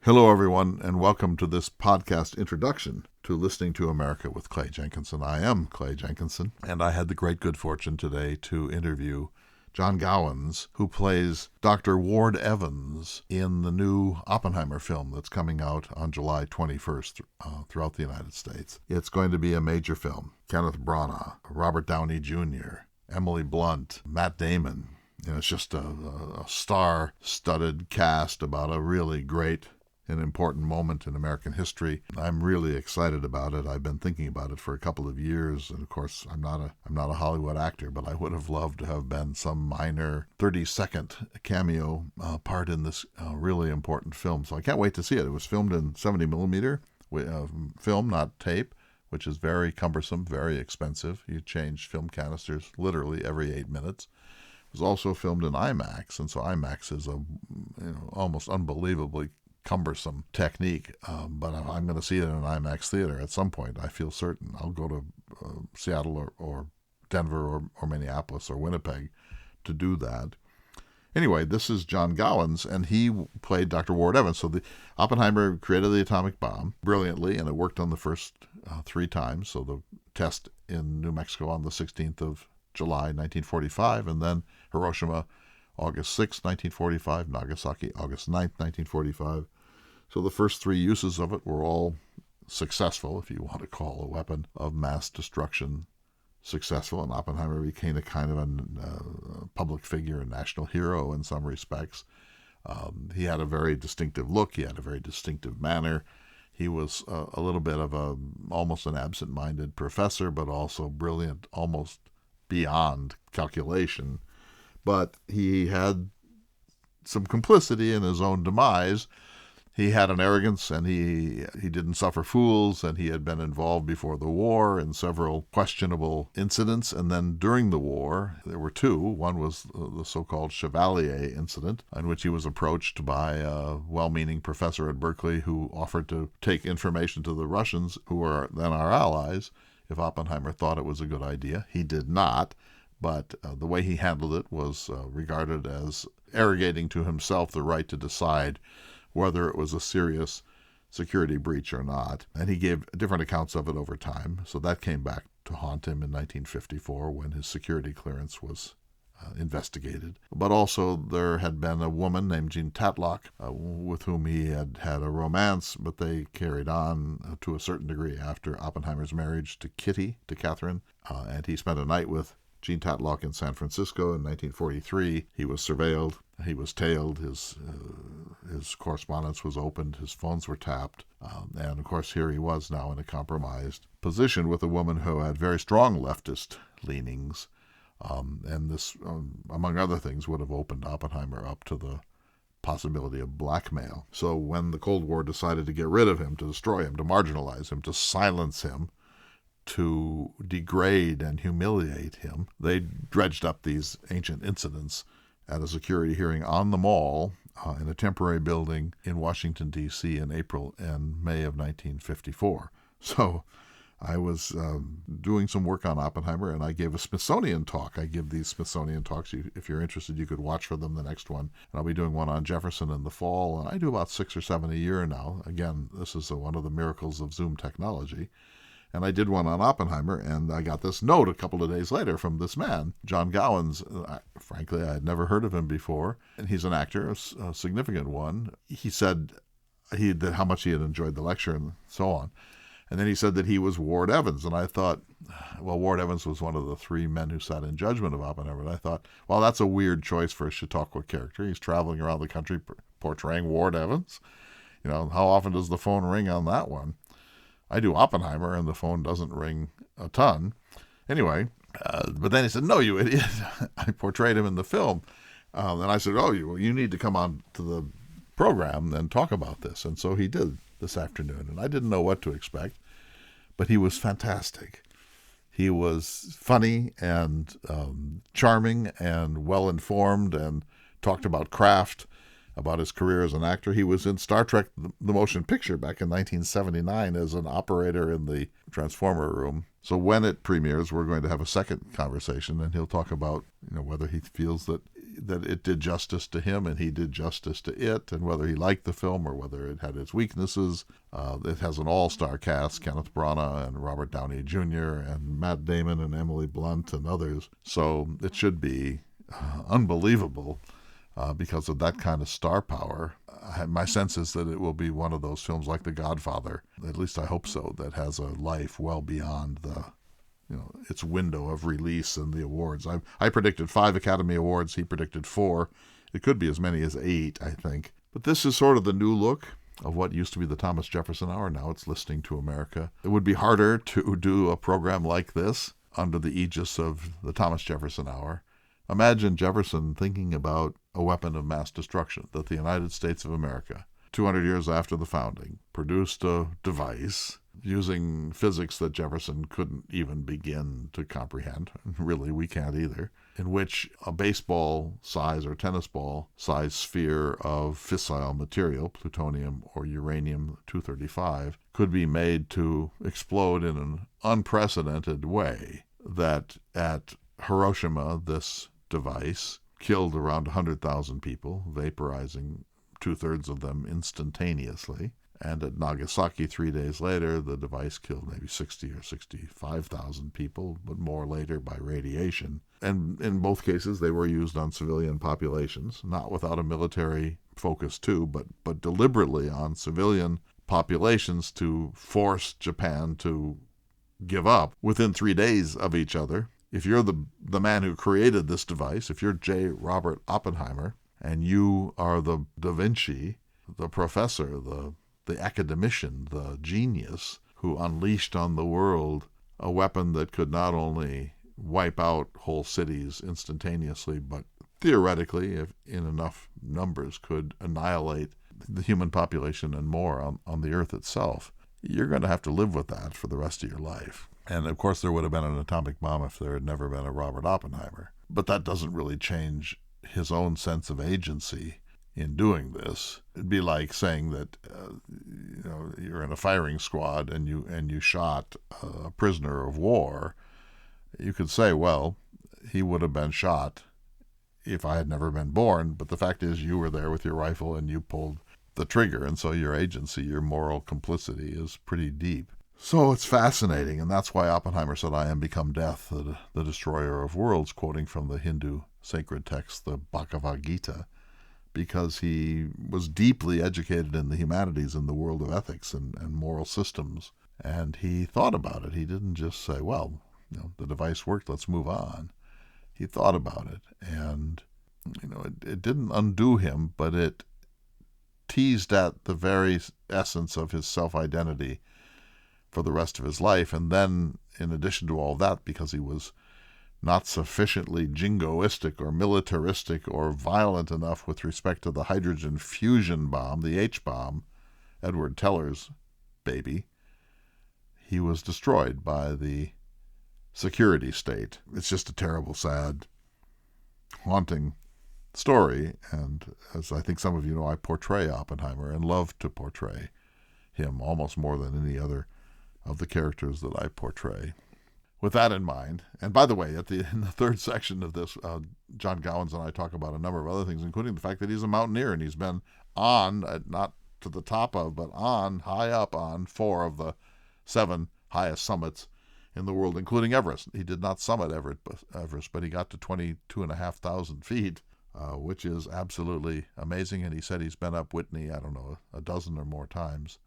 Hello, everyone, and welcome to this podcast introduction to Listening to America with Clay Jenkinson. I am Clay Jenkinson, and I had the great good fortune today to interview John Gowans, who plays Dr. Ward Evans in the new Oppenheimer film that's coming out on July 21st throughout the United States. It's going to be a major film. Kenneth Branagh, Robert Downey Jr., Emily Blunt, Matt Damon. It's just a star-studded cast about a really great an important moment in American history. I'm really excited about it. I've been thinking about it for a couple of years, and of course, I'm not a Hollywood actor, but I would have loved to have been some minor 30-second cameo part in this really important film. So I can't wait to see it. It was filmed in 70 millimeter film, not tape, which is very cumbersome, very expensive. You change film canisters literally every 8 minutes. It was also filmed in IMAX, and so IMAX is a almost unbelievably cumbersome technique, but I'm going to see it in an IMAX theater at some point. I feel certain. I'll go to Seattle or Denver or Minneapolis or Winnipeg to do that. Anyway, this is John Gowans, and he played Dr. Ward Evans. So Oppenheimer created the atomic bomb brilliantly, and it worked on the first 3 times. So the test in New Mexico on the 16th of July, 1945, and then Hiroshima, August 6, 1945, Nagasaki, August 9, 1945. So the first 3 uses of it were all successful, if you want to call a weapon of mass destruction successful, and Oppenheimer became a kind of a public figure, a national hero in some respects. He had a very distinctive look. He had a very distinctive manner. He was a little bit of almost an absent-minded professor, but also brilliant, almost beyond calculation. But he had some complicity in his own demise. He had an arrogance, and he didn't suffer fools, and he had been involved before the war in several questionable incidents. And then during the war, there were 2. One was the so-called Chevalier incident, in which he was approached by a well-meaning professor at Berkeley who offered to take information to the Russians, who were then our allies, if Oppenheimer thought it was a good idea. He did not. But the way he handled it was regarded as arrogating to himself the right to decide whether it was a serious security breach or not. And he gave different accounts of it over time. So that came back to haunt him in 1954 when his security clearance was investigated. But also there had been a woman named Jean Tatlock with whom he had had a romance, but they carried on to a certain degree after Oppenheimer's marriage to Catherine. And he spent a night with Jean Tatlock in San Francisco in 1943. He was surveilled. He was tailed. His correspondence was opened. His phones were tapped. And, of course, here he was now in a compromised position with a woman who had very strong leftist leanings. And this, among other things, would have opened Oppenheimer up to the possibility of blackmail. So when the Cold War decided to get rid of him, to destroy him, to marginalize him, to silence him, to degrade and humiliate him, they dredged up these ancient incidents at a security hearing on the Mall in a temporary building in Washington, D.C. in April and May of 1954. So I was doing some work on Oppenheimer, and I gave a Smithsonian talk. I give these Smithsonian talks. If you're interested, you could watch for them the next one. And I'll be doing one on Jefferson in the fall, and I do about 6 or 7 a year now. Again, this is one of the miracles of Zoom technology. And I did one on Oppenheimer, and I got this note a couple of days later from this man, John Gowans. Frankly, I had never heard of him before, and he's an actor, a significant one. He said how much he had enjoyed the lecture and so on. And then he said that he was Ward Evans, and I thought, well, Ward Evans was one of the 3 men who sat in judgment of Oppenheimer, and I thought, well, that's a weird choice for a Chautauqua character. He's traveling around the country portraying Ward Evans. How often does the phone ring on that one? I do Oppenheimer, and the phone doesn't ring a ton. Anyway, but then he said, no, you idiot. I portrayed him in the film. And I said, you need to come on to the program and talk about this. And so he did this afternoon. And I didn't know what to expect, but he was fantastic. He was funny and charming and well-informed and talked about craft, about his career as an actor. He was in Star Trek, the motion picture, back in 1979 as an operator in the transformer room. So when it premieres, we're going to have a second conversation, and he'll talk about whether he feels that that it did justice to him and he did justice to it, and whether he liked the film or whether it had its weaknesses. It has an all-star cast, Kenneth Branagh and Robert Downey Jr. and Matt Damon and Emily Blunt and others. So it should be unbelievable because of that kind of star power. My sense is that it will be one of those films like The Godfather, at least I hope so, that has a life well beyond its window of release and the awards. I predicted 5 Academy Awards. He predicted 4. It could be as many as 8, I think. But this is sort of the new look of what used to be the Thomas Jefferson Hour. Now it's Listening to America. It would be harder to do a program like this under the aegis of the Thomas Jefferson Hour. Imagine Jefferson thinking about a weapon of mass destruction, that the United States of America, 200 years after the founding, produced a device using physics that Jefferson couldn't even begin to comprehend. Really, we can't either. In which a baseball size or tennis ball size sphere of fissile material, plutonium or uranium-235, could be made to explode in an unprecedented way. That at Hiroshima, this device killed around 100,000 people, vaporizing 2/3 of them instantaneously. And at Nagasaki 3 days later, the device killed maybe 60 or 65,000 people, but more later by radiation. And in both cases, they were used on civilian populations, not without a military focus too, but deliberately on civilian populations to force Japan to give up within 3 days of each other. If you're the man who created this device, if you're J. Robert Oppenheimer, and you are the Da Vinci, the professor, the academician, the genius who unleashed on the world a weapon that could not only wipe out whole cities instantaneously, but theoretically, if in enough numbers, could annihilate the human population and more on the earth itself, you're going to have to live with that for the rest of your life. And of course there would have been an atomic bomb if there had never been a Robert Oppenheimer. But that doesn't really change his own sense of agency in doing this. It'd be like saying that you're in a firing squad and you shot a prisoner of war. You could say, well, he would have been shot if I had never been born, but the fact is you were there with your rifle and you pulled the trigger, and so your agency, your moral complicity is pretty deep. So it's fascinating, and that's why Oppenheimer said, "I am become death, the destroyer of worlds," quoting from the Hindu sacred text, the Bhagavad Gita, because he was deeply educated in the humanities, in the world of ethics and moral systems, and he thought about it. He didn't just say, well, the device worked, let's move on. He thought about it, and it didn't undo him, but it teased at the very essence of his self-identity for the rest of his life. And then, in addition to all that, because he was not sufficiently jingoistic or militaristic or violent enough with respect to the hydrogen fusion bomb, the H-bomb, Edward Teller's baby, he was destroyed by the security state. It's just a terrible, sad, haunting story. And as I think some of you know, I portray Oppenheimer and love to portray him almost more than any other of the characters that I portray. With that in mind, and by the way, in the third section of this, John Gowans and I talk about a number of other things, including the fact that he's a mountaineer and he's been on, not to the top of, but high up on 4 of the 7 highest summits in the world, including Everest. He did not summit Everest, but he got to 22,500 feet, which is absolutely amazing. And he said he's been up Whitney, I don't know, a dozen or more times.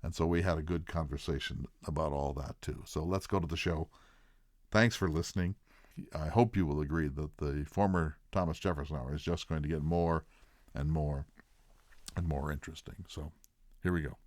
And so we had a good conversation about all that too. So let's go to the show. Thanks for listening. I hope you will agree that the former Thomas Jefferson Hour is just going to get more and more and more interesting. So here we go.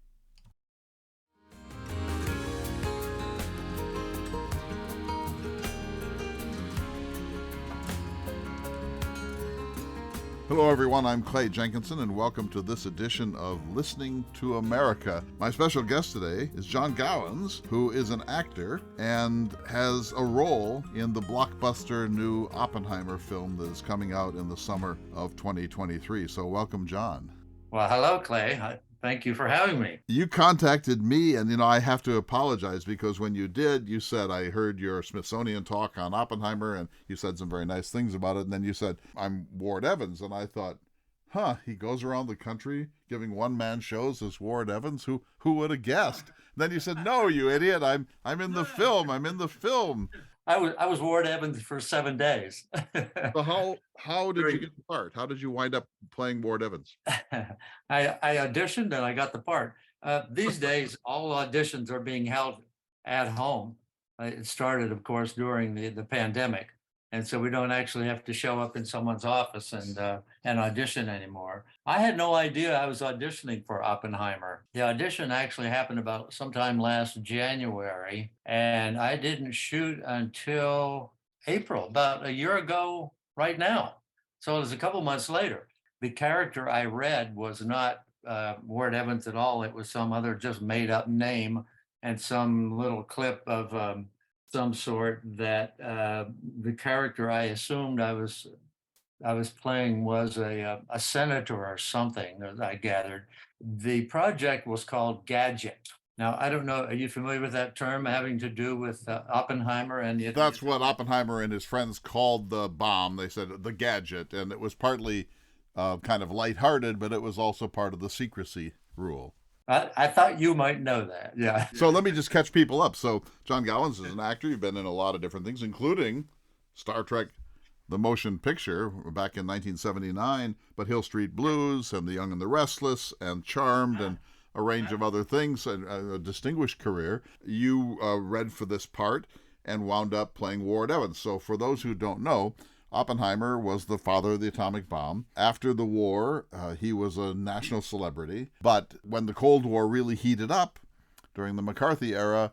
Hello everyone, I'm Clay Jenkinson and welcome to this edition of Listening to America. My special guest today is John Gowans, who is an actor and has a role in the blockbuster new Oppenheimer film that is coming out in the summer of 2023. So welcome, John. Well, hello, Clay. Thank you for having me. You contacted me, and I have to apologize because when you did, you said, I heard your Smithsonian talk on Oppenheimer, and you said some very nice things about it. And then you said, I'm Ward Evans. And I thought, he goes around the country giving one-man shows as Ward Evans. Who would have guessed? Then you said, no, you idiot. I'm in the film. I'm in the film. I was Ward Evans for 7 days. So how did you Very- get the part? How did you wind up playing Ward Evans? I auditioned and I got the part. These days, all auditions are being held at home. It started, of course, during the pandemic, and so we don't actually have to show up in someone's office and audition anymore. I had no idea I was auditioning for Oppenheimer. The audition actually happened about sometime last January, and I didn't shoot until April, about a year ago, right now. So it was a couple months later. The character I read was not Ward Evans at all. It was some other just made up name and some little clip of some sort that the character I assumed I was playing was a senator or something, as I gathered. The project was called Gadget. Now, I don't know, are you familiar with that term having to do with Oppenheimer and the That's what atomic? Oppenheimer and his friends called the bomb. They said the gadget, and it was partly kind of lighthearted, but it was also part of the secrecy rule. I thought you might know that. Yeah. So let me just catch people up. So John Gowans is an actor. You've been in a lot of different things, including Star Trek, the motion picture back in 1979, but Hill Street Blues and The Young and the Restless and Charmed and a range of other things, and a distinguished career. You read for this part and wound up playing Ward Evans. So for those who don't know, Oppenheimer was the father of the atomic bomb. After the war, he was a national celebrity. But when the Cold War really heated up during the McCarthy-era,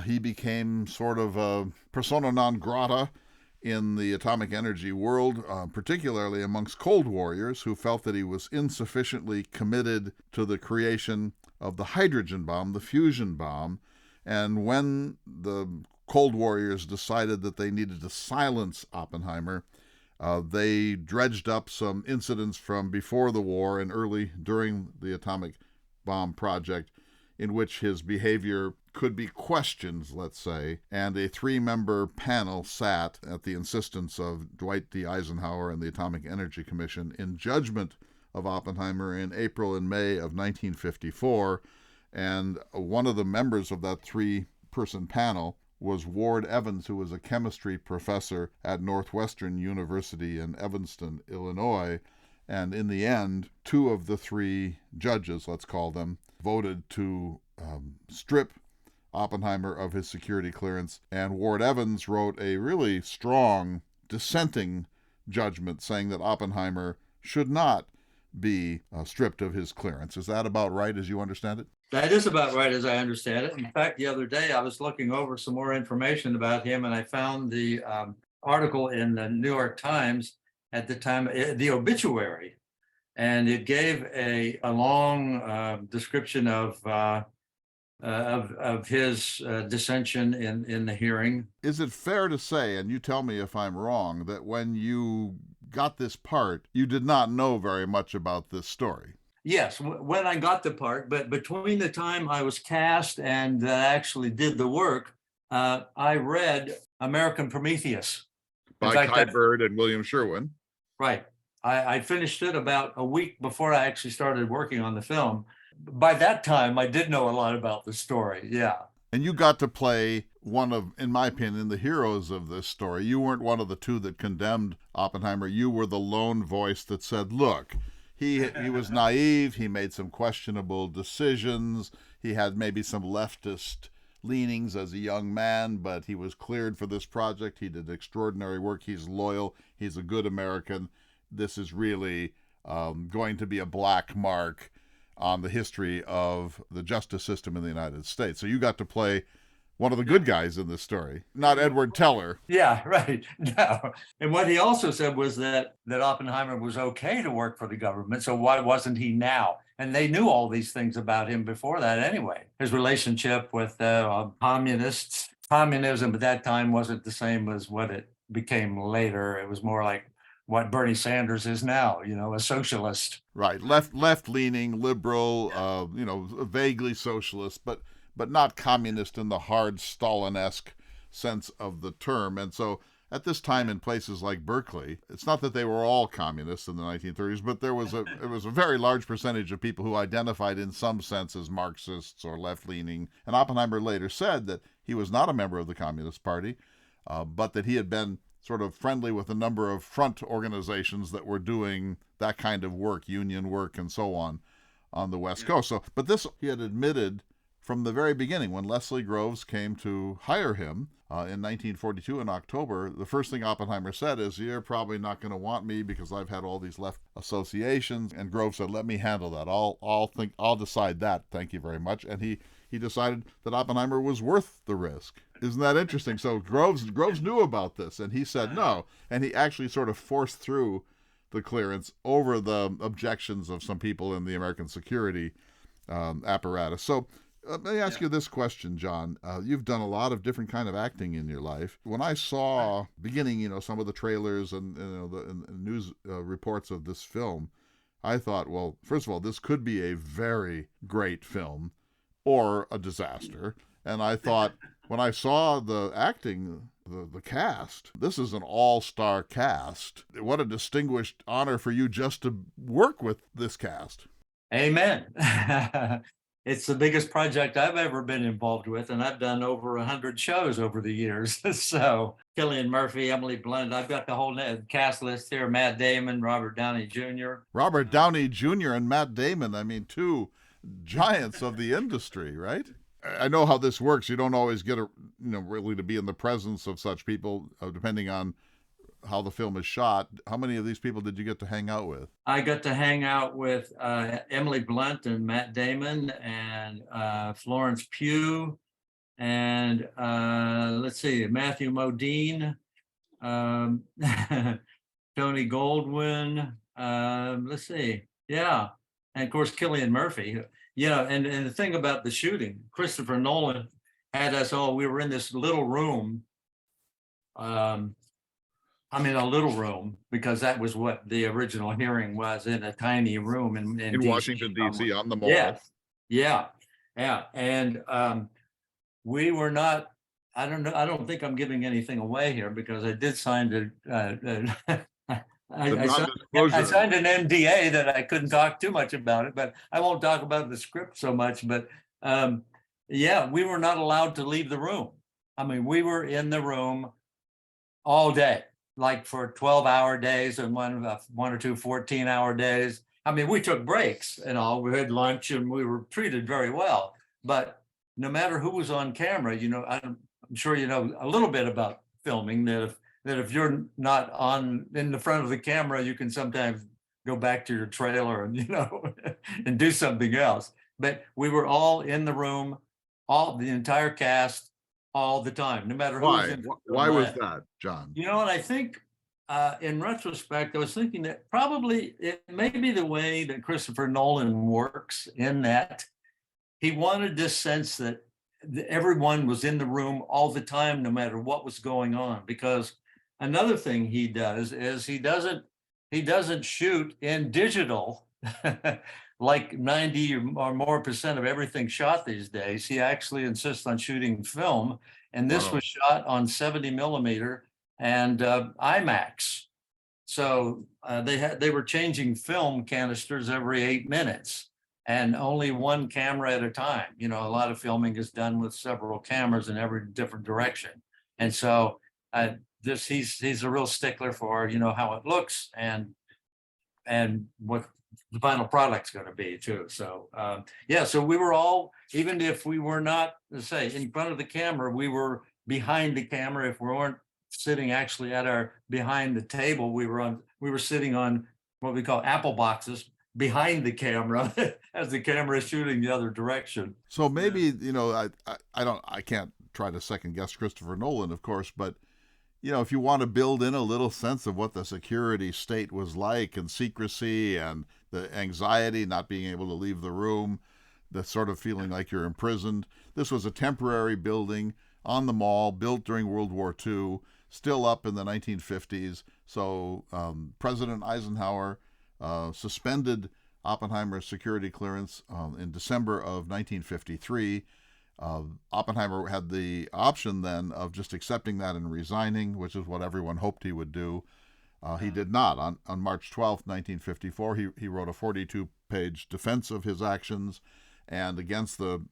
he became sort of a persona non grata in the atomic energy world, particularly amongst Cold Warriors who felt that he was insufficiently committed to the creation of the hydrogen bomb, the fusion bomb. And when the Cold Warriors decided that they needed to silence Oppenheimer, they dredged up some incidents from before the war and early during the atomic bomb project in which his behavior could be questioned, let's say, and a three-member panel sat at the insistence of Dwight D. Eisenhower and the Atomic Energy Commission in judgment of Oppenheimer in April and May of 1954, and one of the members of that three-person panel was Ward Evans, who was a chemistry professor at Northwestern University in Evanston, Illinois. And in the end, two of the three judges, let's call them, voted to strip Oppenheimer of his security clearance. And Ward Evans wrote a really strong dissenting judgment saying that Oppenheimer should not be stripped of his clearance. Is that about right as you understand it? That is about right, as I understand it. In fact, the other day I was looking over some more information about him, and I found the article in the New York Times at the time, the obituary, and it gave a long description of his dissension in the hearing. Is it fair to say, and you tell me if I'm wrong, that when you got this part, you did not know very much about this story? Yes, when I got the part, but between the time I was cast and actually did the work, I read American Prometheus. In By fact, Kai Bird and William Sherwin. right. I finished it about a week before I actually started working on the film. By that time, I did know a lot about the story. Yeah. And you got to play one of, in my opinion, the heroes of this story. You weren't one of the two that condemned Oppenheimer. You were the lone voice that said, look, he was naive. He made some questionable decisions. He had maybe some leftist leanings as a young man, but he was cleared for this project. He did extraordinary work. He's loyal. He's a good American. This is really going to be a black mark on the history of the justice system in the United States. So you got to play one of the good guys in this story, not Edward Teller. Yeah, right. No. And what he also said was that Oppenheimer was okay to work for the government. So why wasn't he now? And they knew all these things about him before that anyway. His relationship with communists. Communism at that time wasn't the same as what it became later. It was more like what Bernie Sanders is now, a socialist. Right, left-leaning, liberal, vaguely socialist, but not communist in the hard Stalin-esque sense of the term. And so at this time in places like Berkeley, it's not that they were all communists in the 1930s, but it was a very large percentage of people who identified in some sense as Marxists or left-leaning. And Oppenheimer later said that he was not a member of the Communist Party, but that he had been sort of friendly with a number of front organizations that were doing that kind of work, union work and so on the West Coast. So, but this he had admitted from the very beginning when Leslie Groves came to hire him in 1942 in October. The first thing Oppenheimer said is, "You're probably not going to want me because I've had all these left associations." And Groves said, "Let me handle that. I'll decide that. Thank you very much." And he decided that Oppenheimer was worth the risk. Isn't that interesting? So Groves knew about this, and he said no, and he actually sort of forced through the clearance over the objections of some people in the American security apparatus. So let me ask you this question, John. You've done a lot of different kind of acting in your life. When I saw beginning, some of the trailers and the news reports of this film, I thought, well, first of all, this could be a very great film or a disaster. And I thought, when I saw the acting, the cast, this is an all-star cast. What a distinguished honor for you just to work with this cast. Amen. It's the biggest project I've ever been involved with, and I've done over 100 shows over the years. So Cillian Murphy, Emily Blunt, I've got the whole cast list here, Matt Damon, Robert Downey Jr. Robert Downey Jr. and Matt Damon, I mean, two giants of the industry, right? I know how this works. You don't always get really to be in the presence of such people, depending on how the film is shot. How many of these people did you get to hang out with? I got to hang out with Emily Blunt and Matt Damon and Florence Pugh and let's see, Matthew Modine, Tony Goldwyn. Let's see, yeah, and of course Cillian Murphy. Yeah, and the thing about the shooting, Christopher Nolan had us all. We were in this little room. A little room, because that was what the original hearing was, in a tiny room in Washington, D.C. on the mall. Yeah. And we were not. I don't think I'm giving anything away here, because I did sign I signed an NDA that I couldn't talk too much about it, but I won't talk about the script so much. But we were not allowed to leave the room. I mean, we were in the room all day, like for 12-hour days and one or two 14-hour days. I mean, we took breaks and all. We had lunch and we were treated very well. But no matter who was on camera, I'm sure you know a little bit about filming, that if you're not in the front of the camera, you can sometimes go back to your trailer and and do something else. But we were all in the room, the entire cast, all the time, no matter who was in. Why was that, John? And I think in retrospect, I was thinking that probably it may be the way that Christopher Nolan works, in that he wanted this sense that everyone was in the room all the time, no matter what was going on. Because another thing he does is he doesn't shoot in digital like 90 or more percent of everything shot these days. He actually insists on shooting film, and this was shot on 70 millimeter and IMAX. So they were changing film canisters every 8 minutes, and only one camera at a time. A lot of filming is done with several cameras in every different direction, and so he's a real stickler for how it looks and what the final product's going to be too. So so we were all, even if we were not, say, in front of the camera, we were behind the camera. If we weren't sitting actually behind the table, we were sitting on what we call apple boxes behind the camera as the camera is shooting the other direction. So maybe I can't try to second guess Christopher Nolan, of course, but if you want to build in a little sense of what the security state was like, and secrecy and the anxiety, not being able to leave the room, the sort of feeling like you're imprisoned. This was a temporary building on the mall, built during World War II. still up in the 1950s. So President Eisenhower suspended Oppenheimer's security clearance in December of 1953. Oppenheimer had the option then of just accepting that and resigning, which is what everyone hoped he would do. He did not. On March 12th, 1954, he wrote a 42-page defense of his actions, and against the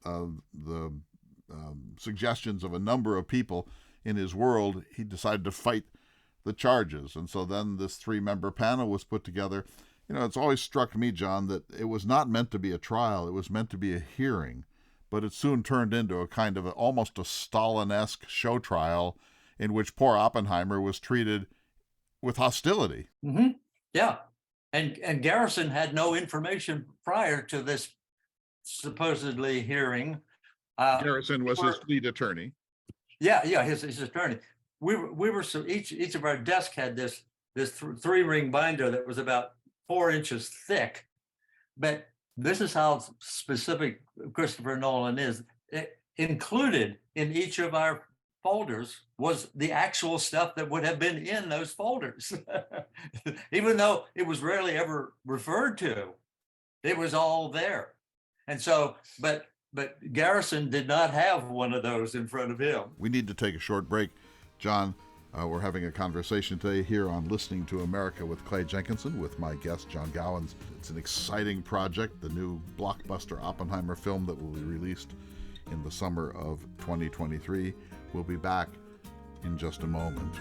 suggestions of a number of people in his world, he decided to fight the charges. And so then this 3-member panel was put together. You know, it's always struck me, John, that it was not meant to be a trial. It was meant to be a hearing. But it soon turned into a kind of almost a Stalin-esque show trial in which poor Oppenheimer was treated with hostility. Mm-hmm. Yeah. And Garrison had no information prior to this supposedly hearing. Garrison was his lead attorney. Yeah, his attorney. We were so each of our desks had this 3-ring binder that was about 4 inches thick. But this is how specific Christopher Nolan is. It included in each of our folders was the actual stuff that would have been in those folders. Even though it was rarely ever referred to, it was all there. And so, but Garrison did not have one of those in front of him. We need to take a short break. John, we're having a conversation today here on Listening to America with Clay Jenkinson with my guest, John Gowans. It's an exciting project, the new blockbuster Oppenheimer film that will be released in the summer of 2023. We'll be back in just a moment.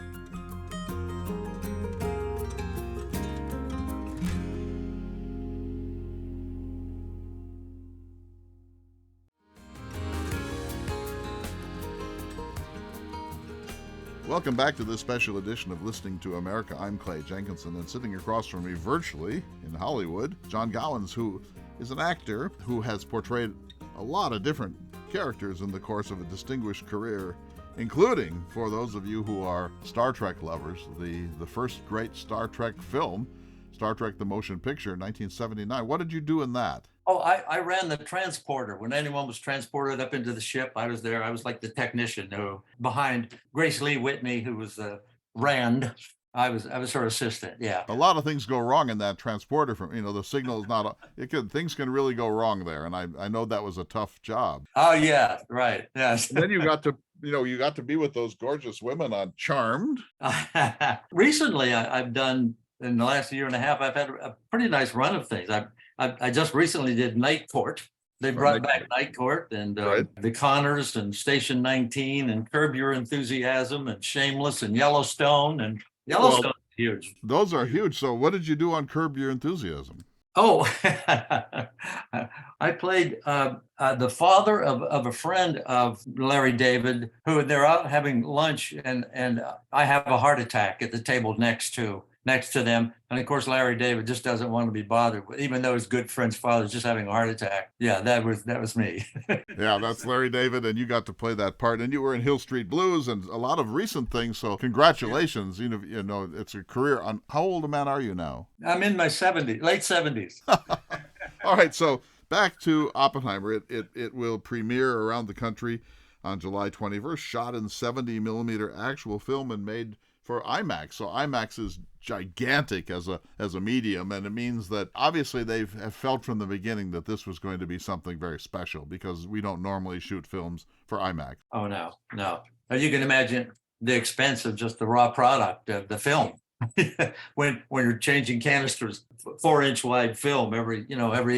Welcome back to this special edition of Listening to America. I'm Clay Jenkinson, and sitting across from me virtually in Hollywood, John Gowans, who is an actor who has portrayed a lot of different characters in the course of a distinguished career, including, for those of you who are Star Trek lovers, the first great Star Trek film, Star Trek the Motion Picture, 1979. What did you do in that? Oh, I ran the transporter. When anyone was transported up into the ship, I was there. I was like the technician who, behind Grace Lee Whitney, who was the Rand. I was her assistant. Yeah. A lot of things go wrong in that transporter. From the signal is not. Things can really go wrong there, and I know that was a tough job. Oh yeah, right. Yes. And then you got to be with those gorgeous women on Charmed. Recently, I've done, in the last year and a half, I've had a pretty nice run of things. I just recently did Night Court. They brought back Night Court and The Connors and Station 19 and Curb Your Enthusiasm and Shameless and Yellowstone. And Yellowstone's huge. Those are huge. So what did you do on Curb Your Enthusiasm? Oh, I played the father of a friend of Larry David, who they're out having lunch, and I have a heart attack at the table next to them. And of course, Larry David just doesn't want to be bothered with, even though his good friend's father is just having a heart attack. Yeah, that was me. Yeah, that's Larry David, and you got to play that part. And you were in Hill Street Blues and a lot of recent things. So congratulations. Yeah. It's a career. How old a man are you now? I'm in my 70s, late 70s. All right, so back to Oppenheimer. It will premiere around the country on July 21st, shot in 70 millimeter actual film and made for IMAX. So IMAX is gigantic as a medium, and it means that obviously they have felt from the beginning that this was going to be something very special, because we don't normally shoot films for IMAX. Oh no. You can imagine the expense of just the raw product of the film. when you're changing canisters, 4-inch wide film every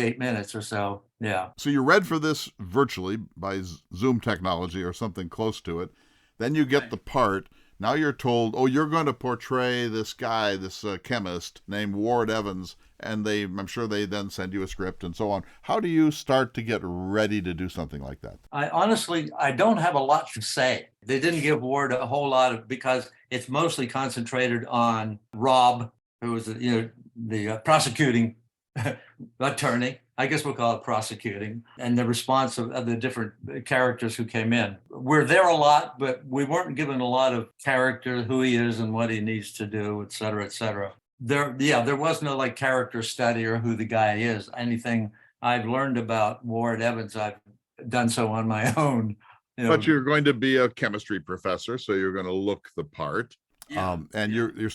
8 minutes or so. Yeah. So you read for this virtually by Zoom technology or something close to it. Then you get the part. Now you're told, you're going to portray this guy, this chemist named Ward Evans, and I'm sure they then send you a script and so on. How do you start to get ready to do something like that? I don't have a lot to say. They didn't give Ward a whole lot because it's mostly concentrated on Rob, who was the prosecuting attorney. I guess we'll call it prosecuting, and the response of the different characters who came in. We're there a lot, but we weren't given a lot of character, who he is and what he needs to do, et cetera, et cetera. There was no character study or who the guy is. Anything I've learned about Ward Evans, I've done so on my own. But you're going to be a chemistry professor, so you're going to look the part. And yeah.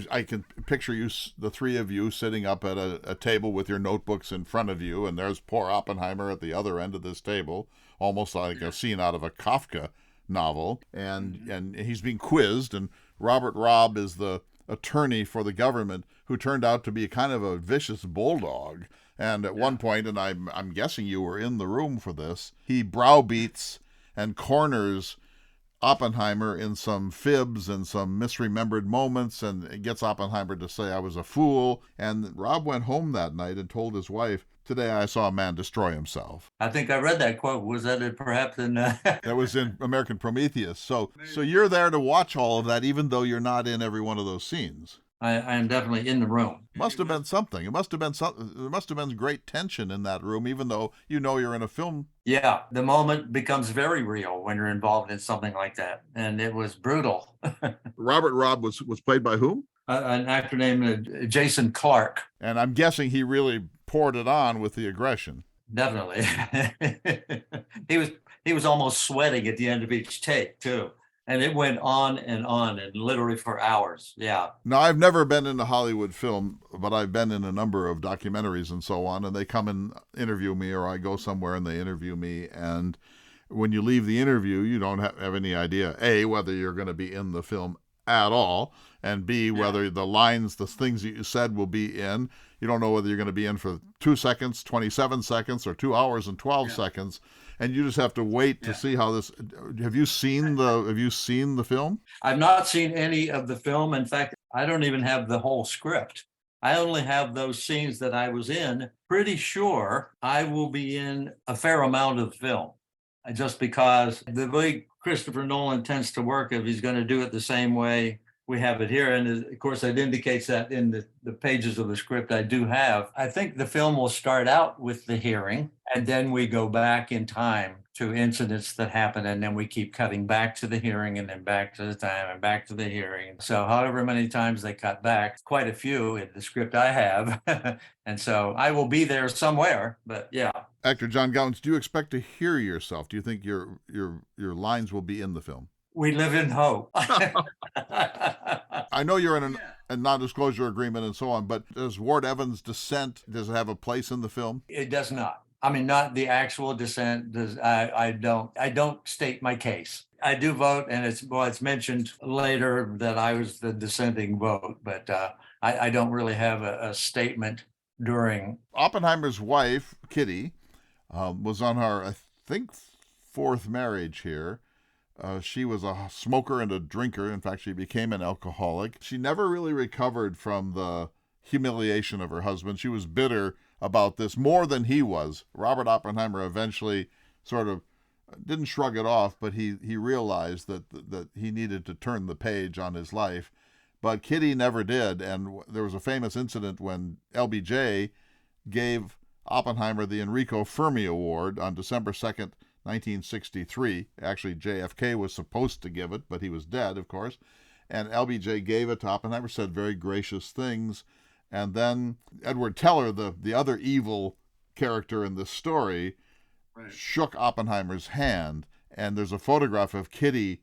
I can picture you, the three of you, sitting up at a table with your notebooks in front of you, and there's poor Oppenheimer at the other end of this table, almost like a scene out of a Kafka novel, and he's being quizzed, and Robert Robb is the attorney for the government who turned out to be kind of a vicious bulldog. And at one point, and I'm guessing you were in the room for this, he browbeats and corners Oppenheimer in some fibs and some misremembered moments, and it gets Oppenheimer to say, "I was a fool." And Rob went home that night and told his wife, "Today I saw a man destroy himself." I think I read that quote. Was that perhaps in? That was in American Prometheus. So you're there to watch all of that, even though you're not in every one of those scenes. I am definitely in the room. Must have been something. It must have been something. There must have been great tension in that room, even though you know you're in a film. Yeah, the moment becomes very real when you're involved in something like that, and it was brutal. Robert Robb was played by whom? An actor named Jason Clark. And I'm guessing he really poured it on with the aggression. Definitely. he was almost sweating at the end of each take too. And it went on and literally for hours. Yeah. Now, I've never been in a Hollywood film, but I've been in a number of documentaries and so on, and they come and interview me, or I go somewhere and they interview me. And when you leave the interview, you don't have any idea, A, whether you're going to be in the film at all, and B, whether the lines, the things that you said will be in. You don't know whether you're going to be in for 2 seconds, 27 seconds, or 2 hours and 12 seconds. And you just have to wait to see how this. Have you seen the film? I've not seen any of the film. In fact, I don't even have the whole script. I only have those scenes that I was in. Pretty sure I will be in a fair amount of film, just because the way Christopher Nolan tends to work, if he's going to do it the same way we have it here. And of course, it indicates that in the pages of the script I do have. I think the film will start out with the hearing, and then we go back in time to incidents that happen, and then we keep cutting back to the hearing, and then back to the time, and back to the hearing. So however many times they cut back, quite a few in the script I have. And so I will be there somewhere, but yeah. Actor John Gowans, do you expect to hear yourself? Do you think your lines will be in the film? We live in hope. I know you're in a non-disclosure agreement and so on, but does Ward Evans' dissent, does it have a place in the film? It does not. I mean, not the actual dissent. I don't state my case. I do vote, and it's mentioned later that I was the dissenting vote, but I don't really have a statement during. Oppenheimer's wife, Kitty, was on her, I think, 4th marriage here. She was a smoker and a drinker. In fact, she became an alcoholic. She never really recovered from the humiliation of her husband. She was bitter about this more than he was. Robert Oppenheimer eventually sort of didn't shrug it off, but he realized that he needed to turn the page on his life. But Kitty never did, and there was a famous incident when LBJ gave Oppenheimer the Enrico Fermi Award on December 2nd, 1963. Actually, JFK was supposed to give it, but he was dead, of course. And LBJ gave it to Oppenheimer, said very gracious things. And then Edward Teller, the other evil character in this story, shook Oppenheimer's hand. And there's a photograph of Kitty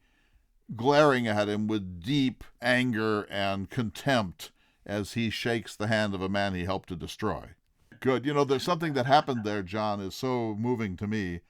glaring at him with deep anger and contempt as he shakes the hand of a man he helped to destroy. Good. You know, there's something that happened there, John, is so moving to me.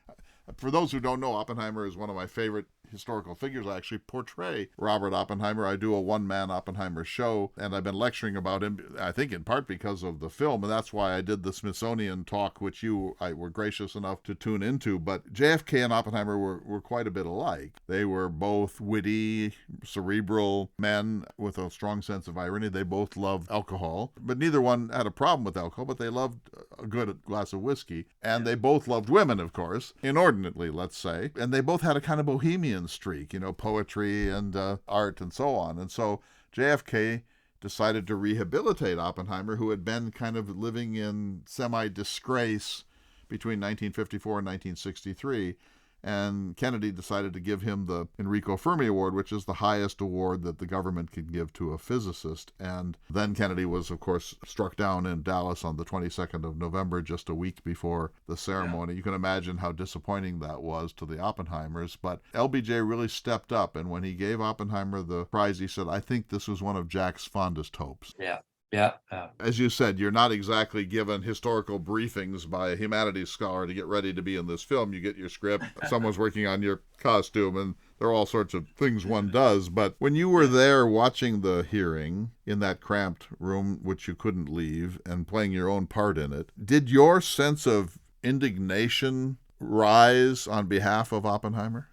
For those who don't know, Oppenheimer is one of my favorite historical figures. I actually portray Robert Oppenheimer. I do a one-man Oppenheimer show, and I've been lecturing about him, I think in part because of the film, and that's why I did the Smithsonian talk, which you were gracious enough to tune into. But JFK and Oppenheimer were quite a bit alike. They were both witty, cerebral men with a strong sense of irony. They both loved alcohol, but neither one had a problem with alcohol, but they loved a good glass of whiskey. And they both loved women, of course, inordinately, let's say. And they both had a kind of bohemian streak, you know, poetry and art and so on. And so JFK decided to rehabilitate Oppenheimer, who had been kind of living in semi-disgrace between 1954 and 1963. and Kennedy decided to give him the Enrico Fermi Award, which is the highest award that the government can give to a physicist. And then Kennedy was, of course, struck down in Dallas on the 22nd of November, just a week before the ceremony. Yeah. You can imagine how disappointing that was to the Oppenheimers, but LBJ really stepped up, and when he gave Oppenheimer the prize, he said, "I think this was one of Jack's fondest hopes." Yeah. Yeah. As you said, you're not exactly given historical briefings by a humanities scholar to get ready to be in this film. You get your script, someone's working on your costume, and there are all sorts of things one does. But when you were there watching the hearing in that cramped room, which you couldn't leave, and playing your own part in it, did your sense of indignation rise on behalf of Oppenheimer?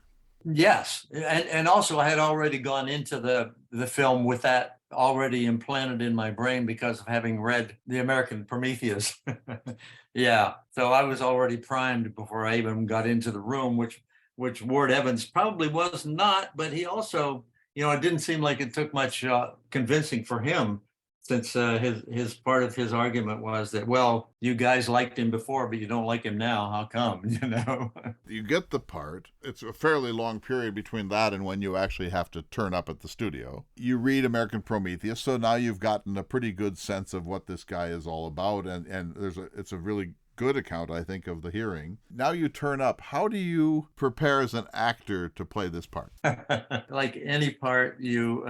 Yes. And also I had already gone into the film with that already implanted in my brain because of having read The American Prometheus. Yeah. So I was already primed before I even got into the room, which Ward Evans probably was not, but he also, it didn't seem like it took much convincing for him, since his part of his argument was that, well, you guys liked him before, but you don't like him now. How come? You get the part. It's a fairly long period between that and when you actually have to turn up at the studio. You read American Prometheus, so now you've gotten a pretty good sense of what this guy is all about, and it's a really good account, I think, of the hearing. Now you turn up. How do you prepare as an actor to play this part? Like any part, you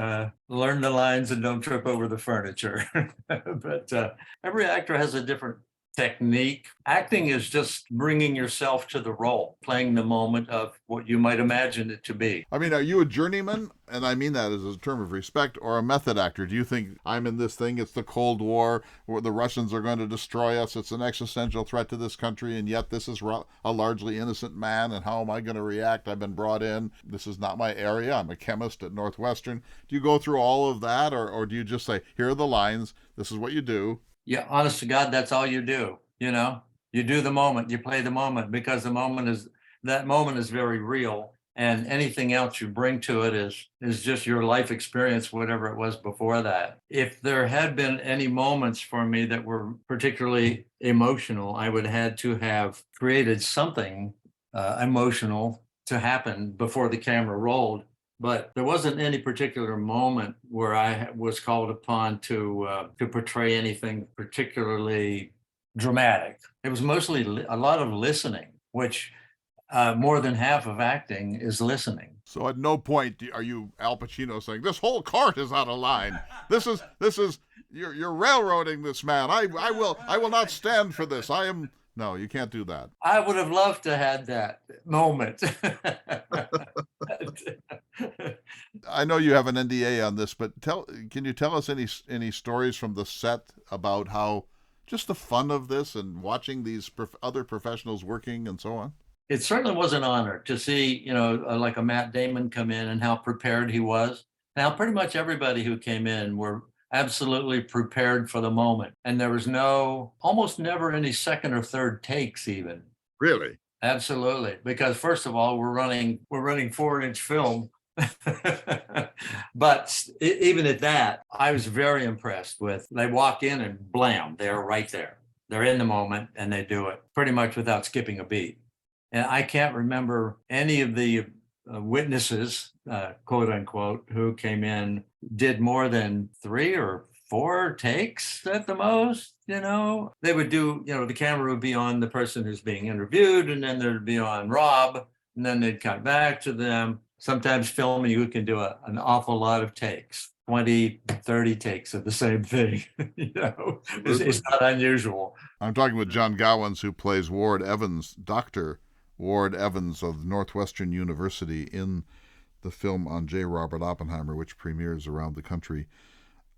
learn the lines and don't trip over the furniture. But every actor has a different technique. Acting is just bringing yourself to the role, playing the moment of what you might imagine it to be. I mean, are you a journeyman? And I mean that as a term of respect, or a method actor? Do you think, I'm in this thing, it's the Cold War, where the Russians are going to destroy us, it's an existential threat to this country, and yet this is a largely innocent man, and how am I going to react? I've been brought in, this is not my area, I'm a chemist at Northwestern. Do you go through all of that, or do you just say, here are the lines, this is what you do? Yeah, honest to God, that's all you do. You do the moment, you play the moment, because that moment is very real. And anything else you bring to it is just your life experience, whatever it was before that. If there had been any moments for me that were particularly emotional, I would have had to have created something emotional to happen before the camera rolled. But there wasn't any particular moment where I was called upon to portray anything particularly dramatic. It was mostly a lot of listening, which more than half of acting is listening. So at no point are you Al Pacino saying, this whole cart is out of line. This is you're railroading this man. I will not stand for this. No, you can't do that. I would have loved to have had that moment. I know you have an NDA on this, but can you tell us any stories from the set about how just the fun of this and watching these other professionals working and so on? It certainly was an honor to see, like a Matt Damon come in and how prepared he was. Now, pretty much everybody who came in were absolutely prepared for the moment. And there was almost never any second or third takes even. Really? Absolutely. Because first of all, we're running 4-inch film. But even at that, I was very impressed with, they walk in and blam, they're right there. They're in the moment and they do it pretty much without skipping a beat. And I can't remember any of the witnesses, quote unquote, who came in, did more than 3 or 4 takes at the most. They would do, the camera would be on the person who's being interviewed, and then there'd be on Rob, and then they'd cut back to them. Sometimes filming, you can do an awful lot of takes, 20, 30 takes of the same thing. It's not unusual. I'm talking with John Gowans, who plays Ward Evans, Dr. Ward Evans of Northwestern University, in the film on J. Robert Oppenheimer, which premieres around the country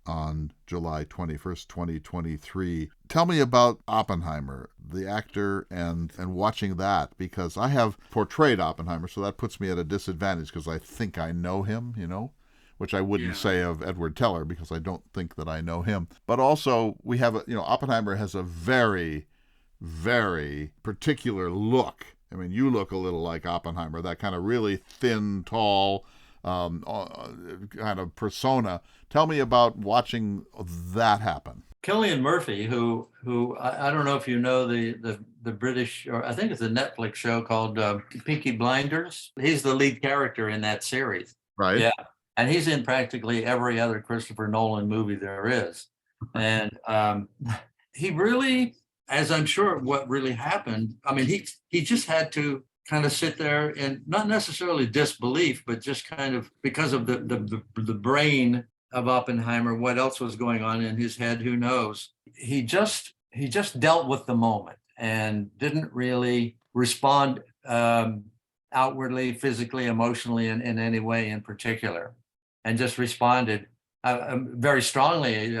on July 21st, 2023. Tell me about Oppenheimer, the actor, and watching that, because I have portrayed Oppenheimer, so that puts me at a disadvantage because I think I know him, which I wouldn't say of Edward Teller because I don't think that I know him. But also we have, Oppenheimer has a very, very particular look. I mean, you look a little like Oppenheimer, that kind of really thin, tall, kind of persona. Tell me about watching that happen. Cillian Murphy, who I don't know if you know the the British, or I think it's a Netflix show called Peaky Blinders. He's the lead character in that series. Right. Yeah, and he's in practically every other Christopher Nolan movie there is. And he really, as I'm sure what really happened, I mean, he just had to kind of sit there and not necessarily disbelief, but just kind of because of the brain of Oppenheimer, what else was going on in his head, who knows? He just dealt with the moment and didn't really respond outwardly, physically, emotionally in any way in particular, and just responded very strongly,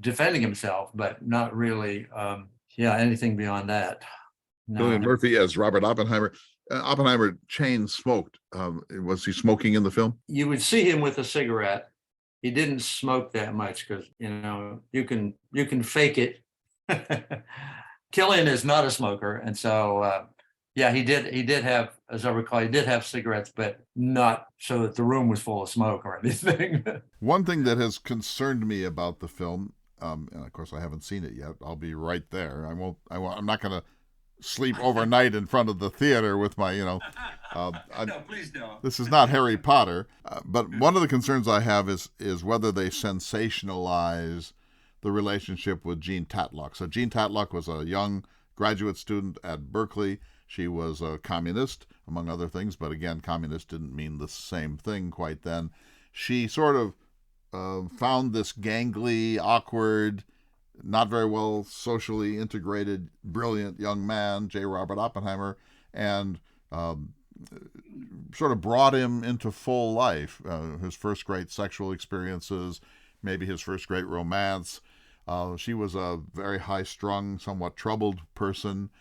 defending himself, but not really, anything beyond that. No. Cillian Murphy as Robert Oppenheimer. Oppenheimer chain smoked. Was he smoking in the film? You would see him with a cigarette. He didn't smoke that much because, you can fake it. Cillian is not a smoker, and so he did have, as I recall, he did have cigarettes, but not so that the room was full of smoke or anything. One thing that has concerned me about the film, and of course I haven't seen it yet. I'll be right there. I'm not going to sleep overnight in front of the theater with my, No, please don't. This is not Harry Potter. But one of the concerns I have is whether they sensationalize the relationship with Jean Tatlock. So Jean Tatlock was a young graduate student at Berkeley. She was a communist, among other things, but again, communist didn't mean the same thing quite then. She sort of found this gangly, awkward, not very well socially integrated, brilliant young man, J. Robert Oppenheimer, and sort of brought him into full life. His first great sexual experiences, maybe his first great romance. She was a very high-strung, somewhat troubled person.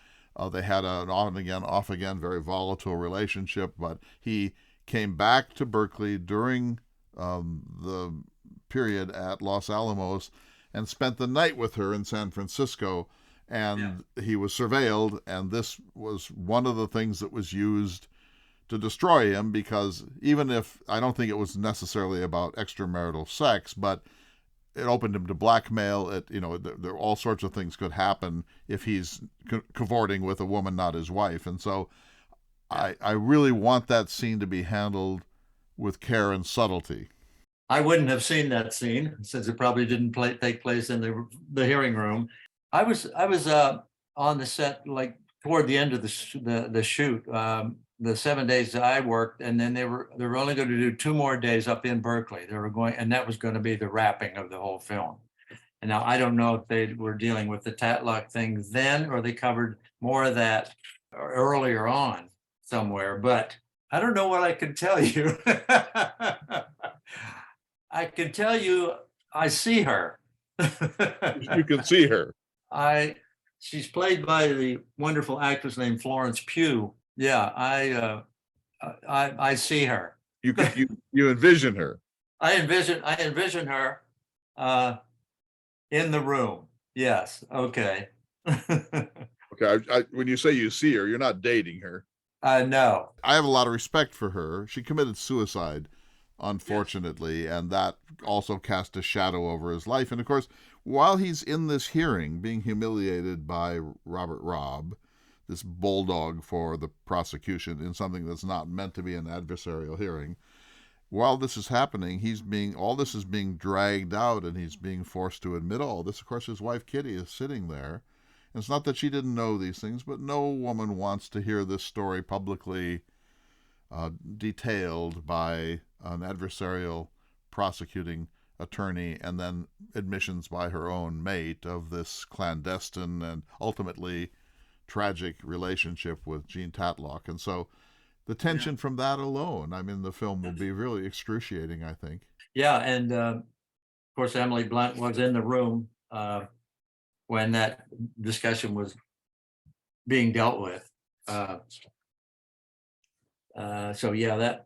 They had an off again, very volatile relationship, but he came back to Berkeley during the period at Los Alamos and spent the night with her in San Francisco, and he was surveilled, and this was one of the things that was used to destroy him, because even if, I don't think it was necessarily about extramarital sex, but it opened him to blackmail. There all sorts of things could happen if he's cavorting with a woman, not his wife. And so I really want that scene to be handled with care and subtlety. I wouldn't have seen that scene since it probably didn't take place in the hearing room. I was on the set like toward the end of the shoot. The 7 days that I worked, and then they were only going to do 2 more days up in Berkeley. And that was going to be the wrapping of the whole film. And now I don't know if they were dealing with the Tatlock thing then, or they covered more of that earlier on somewhere. But I don't know what I can tell you. I can tell you, I see her. You can see her. She's played by the wonderful actress named Florence Pugh. Yeah, I see her. You envision her. I envision her in the room. Yes. Okay. Okay. When you say you see her, you're not dating her. No. I have a lot of respect for her. She committed suicide, unfortunately, and that also cast a shadow over his life. And of course, while he's in this hearing, being humiliated by Robert Robb, this bulldog for the prosecution in something that's not meant to be an adversarial hearing, while this is happening, all this is being dragged out, and he's being forced to admit all this. Of course, his wife Kitty is sitting there. And it's not that she didn't know these things, but no woman wants to hear this story publicly detailed by an adversarial prosecuting attorney, and then admissions by her own mate of this clandestine and ultimately tragic relationship with Jean Tatlock. And so the tension from that alone, the film will be really excruciating, I think. Yeah, and of course, Emily Blunt was in the room when that discussion was being dealt with. So yeah,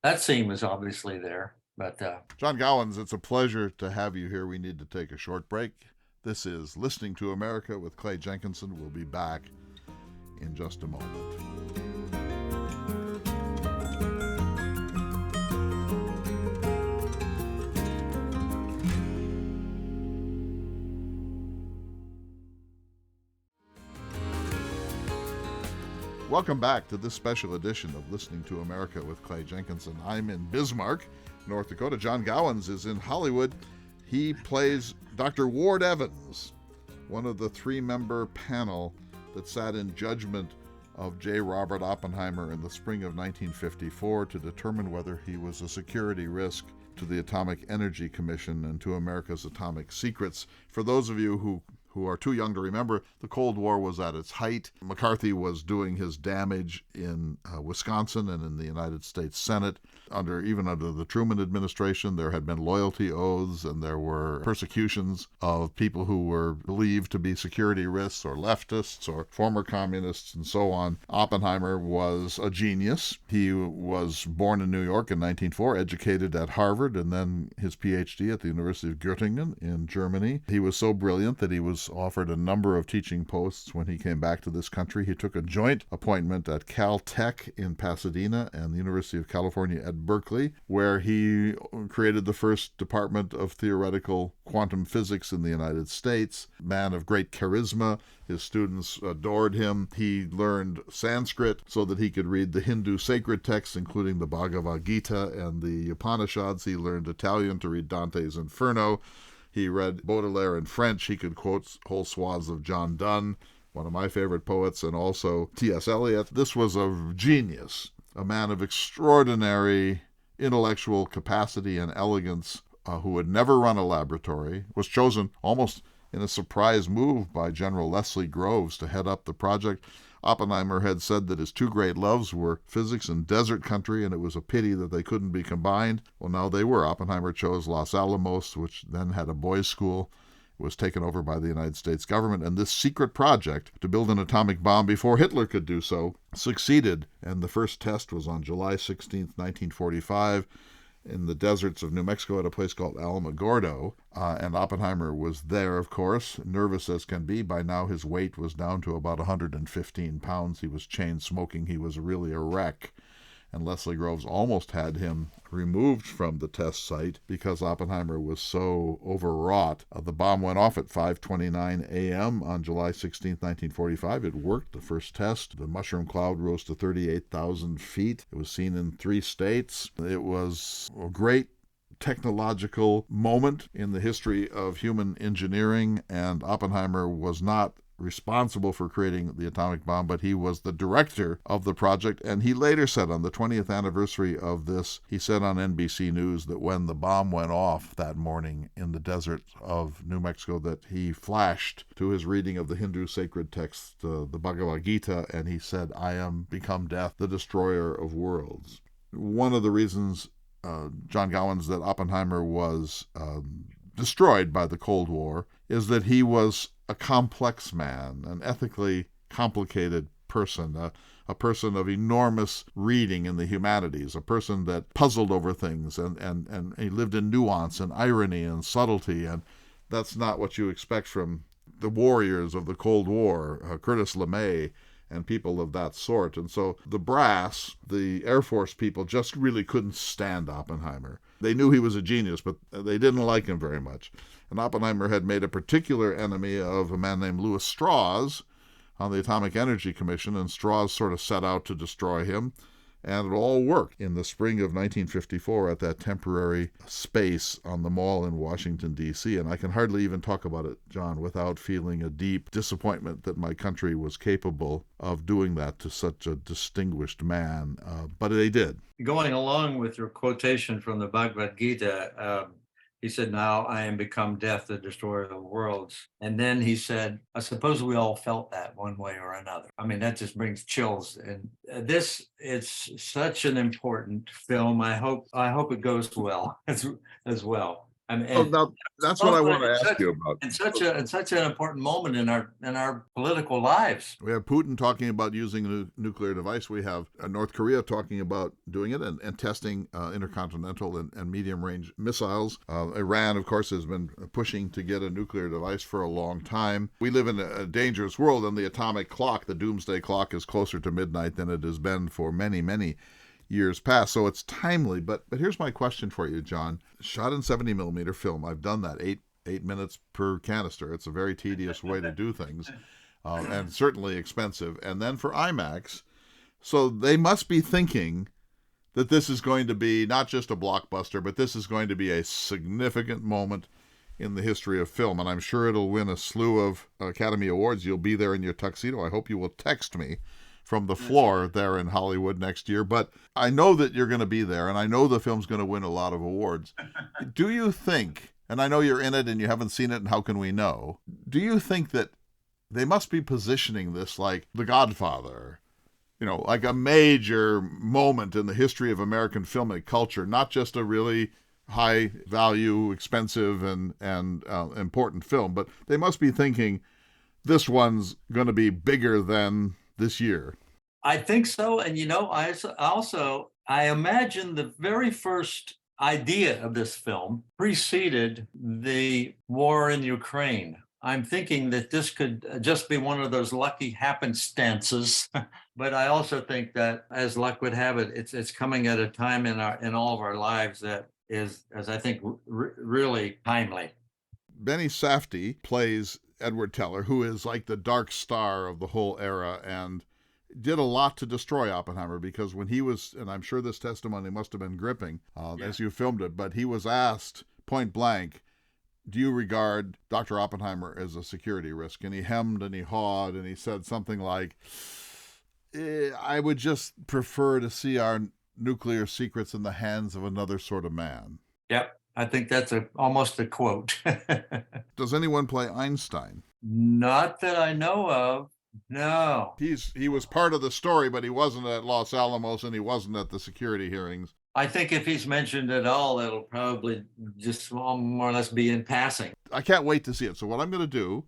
that scene was obviously there. But John Gowans, it's a pleasure to have you here. We need to take a short break. This is Listening to America with Clay Jenkinson. We'll be back in just a moment. Welcome back to this special edition of Listening to America with Clay Jenkinson. I'm in Bismarck, North Dakota. John Gowans is in Hollywood. He plays Dr. Ward Evans, one of the three-member panel that sat in judgment of J. Robert Oppenheimer in the spring of 1954 to determine whether he was a security risk to the Atomic Energy Commission and to America's atomic secrets. For those of you who are too young to remember, the Cold War was at its height. McCarthy was doing his damage in Wisconsin and in the United States Senate. Even under the Truman administration, there had been loyalty oaths and there were persecutions of people who were believed to be security risks or leftists or former communists and so on. Oppenheimer was a genius. He was born in New York in 1904, educated at Harvard, and then his PhD at the University of Göttingen in Germany. He was so brilliant that he was offered a number of teaching posts when he came back to this country. He took a joint appointment at Caltech in Pasadena and the University of California at Berkeley, where he created the first department of theoretical quantum physics in the United States. Man of great charisma. His students adored him. He learned Sanskrit so that he could read the Hindu sacred texts, including the Bhagavad Gita and the Upanishads. He learned Italian to read Dante's Inferno. He read Baudelaire in French. He could quote whole swaths of John Donne, one of my favorite poets, and also T.S. Eliot. This was a genius, a man of extraordinary intellectual capacity and elegance, who had never run a laboratory, was chosen almost in a surprise move by General Leslie Groves to head up the project. Oppenheimer had said that his two great loves were physics and desert country, and it was a pity that they couldn't be combined. Well, now they were. Oppenheimer chose Los Alamos, which then had a boys' school. It was taken over by the United States government, and this secret project to build an atomic bomb before Hitler could do so succeeded. And the first test was on July 16th, 1945, in the deserts of New Mexico at a place called Alamogordo, and Oppenheimer was there, of course, nervous as can be. By now his weight was down to about 115 pounds. He was chain smoking. He was really a wreck. And Leslie Groves almost had him removed from the test site because Oppenheimer was so overwrought. The bomb went off at 5:29 a.m. on July 16, 1945. It worked, the first test. The mushroom cloud rose to 38,000 feet. It was seen in 3 states. It was a great technological moment in the history of human engineering, and Oppenheimer was not responsible for creating the atomic bomb, but he was the director of the project. And he later said, on the 20th anniversary of this, he said on NBC News that when the bomb went off that morning in the desert of New Mexico, that he flashed to his reading of the Hindu sacred text, the Bhagavad Gita, and he said, "I am become death, the destroyer of worlds." One of the reasons, John Gowans, that Oppenheimer was destroyed by the Cold War is that he was a complex man, an ethically complicated person, a person of enormous reading in the humanities, a person that puzzled over things, and he lived in nuance and irony and subtlety, and that's not what you expect from the warriors of the Cold War, Curtis LeMay and people of that sort. And so the brass, the Air Force people, just really couldn't stand Oppenheimer. They knew he was a genius, but they didn't like him very much. And Oppenheimer had made a particular enemy of a man named Lewis Strauss on the Atomic Energy Commission, and Strauss sort of set out to destroy him. And it all worked. In the spring of 1954 at that temporary space on the Mall in Washington, D.C., and I can hardly even talk about it, John, without feeling a deep disappointment that my country was capable of doing that to such a distinguished man. But they did. Going along with your quotation from the Bhagavad Gita, he said, "Now I am become death, the destroyer of the worlds." And then he said, "I suppose we all felt that one way or another." I mean, that just brings chills. And this is such an important film. I hope it goes well as well. I mean, now, that's what I want to ask you about. And such an important moment in our political lives. We have Putin talking about using a nuclear device. We have North Korea talking about doing it and testing intercontinental and medium-range missiles. Iran, of course, has been pushing to get a nuclear device for a long time. We live in a dangerous world, and the atomic clock, the doomsday clock, is closer to midnight than it has been for many, many years past, so it's timely. But here's my question for you, John. Shot in 70 millimeter film. I've done that, eight minutes per canister. It's a very tedious way to do things, and certainly expensive. And then for IMAX, So they must be thinking that this is going to be not just a blockbuster, but this is going to be a significant moment in the history of film. And I'm sure it'll win a slew of Academy Awards. You'll be there in your tuxedo. I hope you will text me from the floor there in Hollywood next year. But I know that you're going to be there, and I know the film's going to win a lot of awards. Do you think, and I know you're in it and you haven't seen it, and how can we know? Do you think that they must be positioning this like The Godfather, like a major moment in the history of American filmic culture, not just a really high value, expensive, and important film, but they must be thinking this one's going to be bigger than this year? I think so. And, I imagine the very first idea of this film preceded the war in Ukraine. I'm thinking that this could just be one of those lucky happenstances, but I also think that, as luck would have it, it's coming at a time in all of our lives that is, as I think, really timely. Benny Safdie plays Edward Teller, who is like the dark star of the whole era, and did a lot to destroy Oppenheimer, because when he was, and I'm sure this testimony must have been gripping as you filmed it, but he was asked point blank, do you regard Dr. Oppenheimer as a security risk? And he hemmed and he hawed and he said something like, I would just prefer to see our nuclear secrets in the hands of another sort of man. Yep. I think that's almost a quote. Does anyone play Einstein? Not that I know of. No. He was part of the story, but he wasn't at Los Alamos and he wasn't at the security hearings. I think if he's mentioned at all, it'll probably just more or less be in passing. I can't wait to see it. So what I'm going to do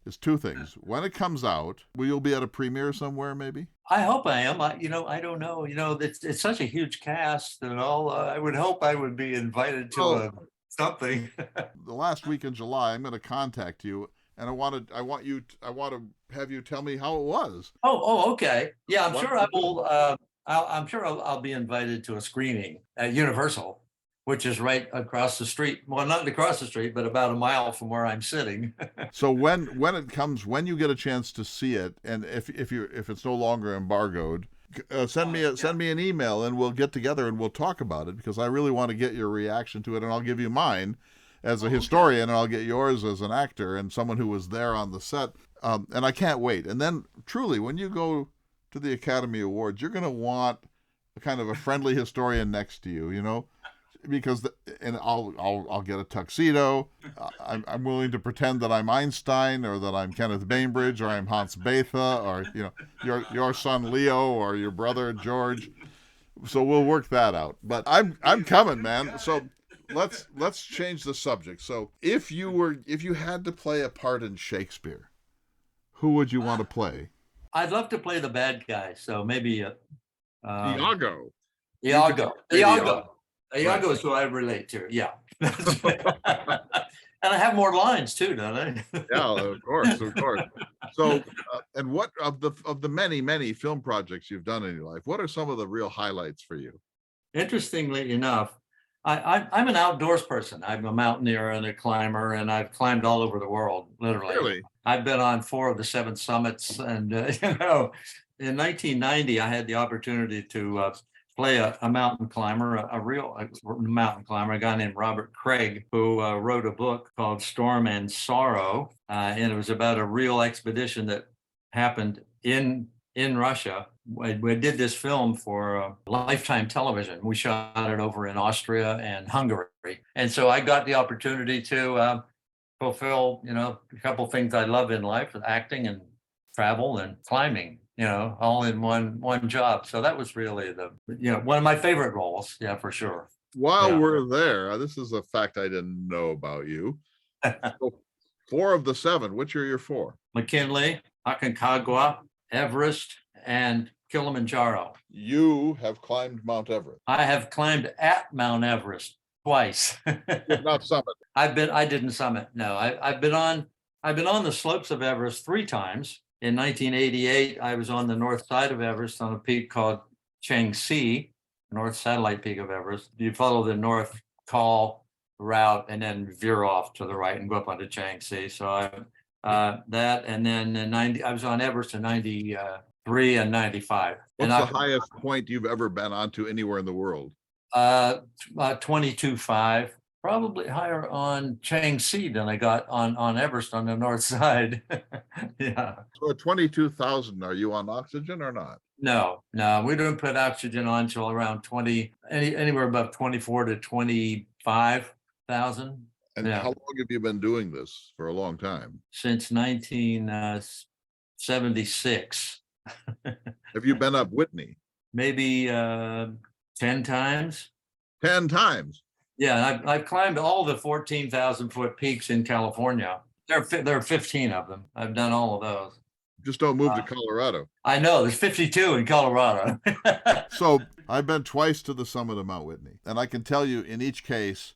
is two things. When it comes out, will you be at a premiere somewhere maybe? I hope I am. I don't know. It's such a huge cast and all. I would hope I would be invited to something. The last week in July, I'm going to contact you, and I want to have you tell me how it was. Oh, okay. Yeah, I'm sure I will. I'm sure I'll be invited to a screening at Universal, which is right across the street. Well, not across the street, but about a mile from where I'm sitting. So when it comes, when you get a chance to see it, and if it's no longer embargoed, send me an email and we'll get together and we'll talk about it, because I really want to get your reaction to it, and I'll give you mine as a historian, and I'll get yours as an actor and someone who was there on the set. And I can't wait. And then truly, when you go to the Academy Awards, you're going to want a kind of a friendly historian next to you, because I'll get a tuxedo. I'm willing to pretend that I'm Einstein, or that I'm Kenneth Bainbridge, or I'm Hans Bethe, or your son Leo, or your brother George. So we'll work that out. But I'm coming, man. So let's change the subject. So if you had to play a part in Shakespeare, who would you want to play? I'd love to play the bad guy. So maybe Iago. Iago is who I relate to. Yeah. And I have more lines too, don't I? Yeah, of course. So, and what of the many film projects you've done in your life, what are some of the real highlights for you? Interestingly enough, I'm an outdoors person. I'm a mountaineer and a climber, and I've climbed all over the world, literally. Really? I've been on 4 of the 7 summits, and in 1990, I had the opportunity to play a mountain climber, a real mountain climber, a guy named Robert Craig, who wrote a book called Storm and Sorrow, and it was about a real expedition that happened in Russia. We did this film for Lifetime Television. We shot it over in Austria and Hungary, and so I got the opportunity to fulfill, a couple of things I love in life: acting and travel and climbing. All in one job. So that was really one of my favorite roles. Yeah, for sure. While we're there, this is a fact I didn't know about you. So 4 of the 7, which are your 4? McKinley, Aconcagua, Everest, and Kilimanjaro. You have climbed Mount Everest. I have climbed at Mount Everest twice. Did not summit. I didn't summit. No, I've been on the slopes of Everest 3 times. In 1988, I was on the north side of Everest on a peak called Changxi, North Satellite Peak of Everest. You follow the North Col route and then veer off to the right and go up onto Changxi. So that, and then in 90, I was on Everest in 93, 93 and 95. What's And the highest point you've ever been onto anywhere in the world? 22.5, probably higher on Changxi than I got on Everest on the north side. Yeah. So at 22,000, are you on oxygen or not? No, we don't put oxygen on until around 20, anywhere above 24 to 25,000. And Yeah. how long have you been doing this? For a long time. Since 1976. Have you been up Whitney? Maybe 10 times. 10 times? Yeah, I've climbed all the 14,000-foot peaks in California. There are 15 of them. I've done all of those. Just don't move to Colorado. I know, there's 52 in Colorado. So I've been twice to the summit of Mount Whitney, and I can tell you in each case,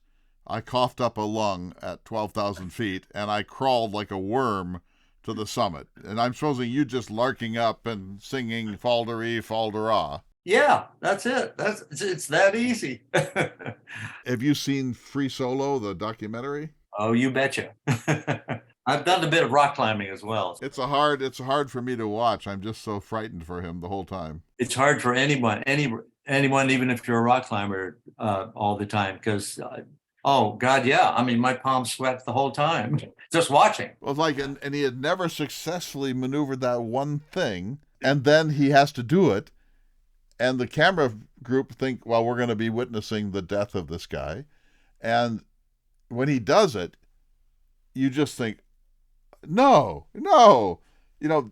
I coughed up a lung at 12,000 feet, and I crawled like a worm to the summit. And I'm supposing you just larking up and singing Falderie, Faldera. Yeah, that's it. It's that easy. Have you seen Free Solo, the documentary? Oh, you betcha. I've done a bit of rock climbing as well. It's hard for me to watch. I'm just so frightened for him the whole time. It's hard for anyone, even if you're a rock climber, all the time, because oh God, yeah. I mean, my palms sweat the whole time just watching. Well, like, and he had never successfully maneuvered that one thing, and then he has to do it, and the camera group think, well, we're going to be witnessing the death of this guy, and when he does it, you just think, no,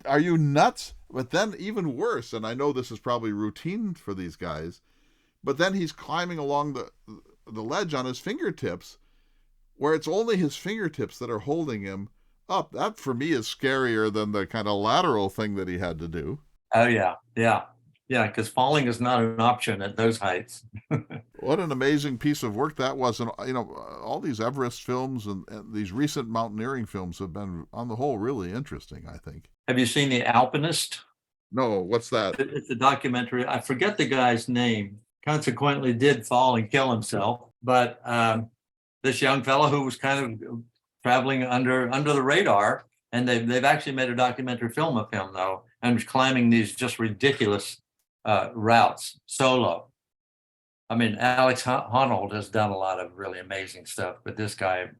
are you nuts? But then even worse, and I know this is probably routine for these guys, but then he's climbing along the ledge on his fingertips, where it's only his fingertips that are holding him up. That for me is scarier than the kind of lateral thing that he had to do. Oh yeah, because falling is not an option at those heights. What an amazing piece of work that was. And, all these Everest films and these recent mountaineering films have been, on the whole, really interesting, I think. Have you seen The Alpinist? No, what's that? It's a documentary. I forget the guy's name. Consequently did fall and kill himself. But this young fellow who was kind of traveling under the radar, and they've actually made a documentary film of him, though, and was climbing these just ridiculous routes solo. I mean, Alex Honnold has done a lot of really amazing stuff, but this guy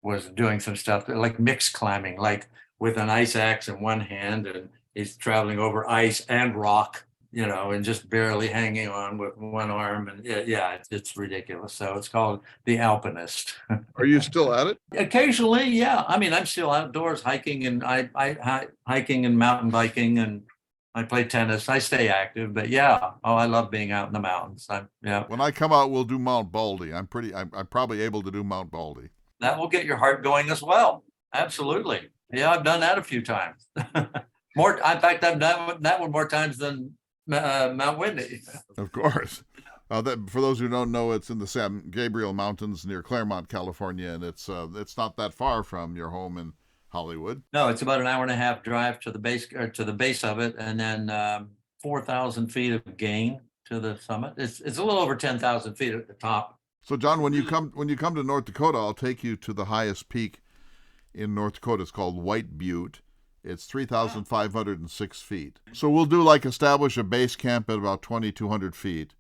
was doing some stuff like mixed climbing, like with an ice axe in one hand, and he's traveling over ice and rock, and just barely hanging on with one arm. And it's ridiculous. So it's called The Alpinist. Are you still at it? Occasionally, yeah. I mean, I'm still outdoors hiking, and I hiking and mountain biking, and I play tennis. I stay active, but I love being out in the mountains. When I come out, we'll do Mount Baldy. I'm probably able to do Mount Baldy. That will get your heart going as well. Absolutely. Yeah, I've done that a few times. More, in fact, I've done that one more times than Mount Whitney. Of course. For those who don't know, it's in the San Gabriel Mountains near Claremont, California, and it's not that far from your home in Hollywood. No, it's about an hour and a half drive to the base of it, and then 4,000 feet of gain to the summit. It's a little over 10,000 feet at the top. So, John, when you come to North Dakota, I'll take you to the highest peak in North Dakota. It's called White Butte. It's 3,506 feet. So we'll establish a base camp at about 2,200 feet.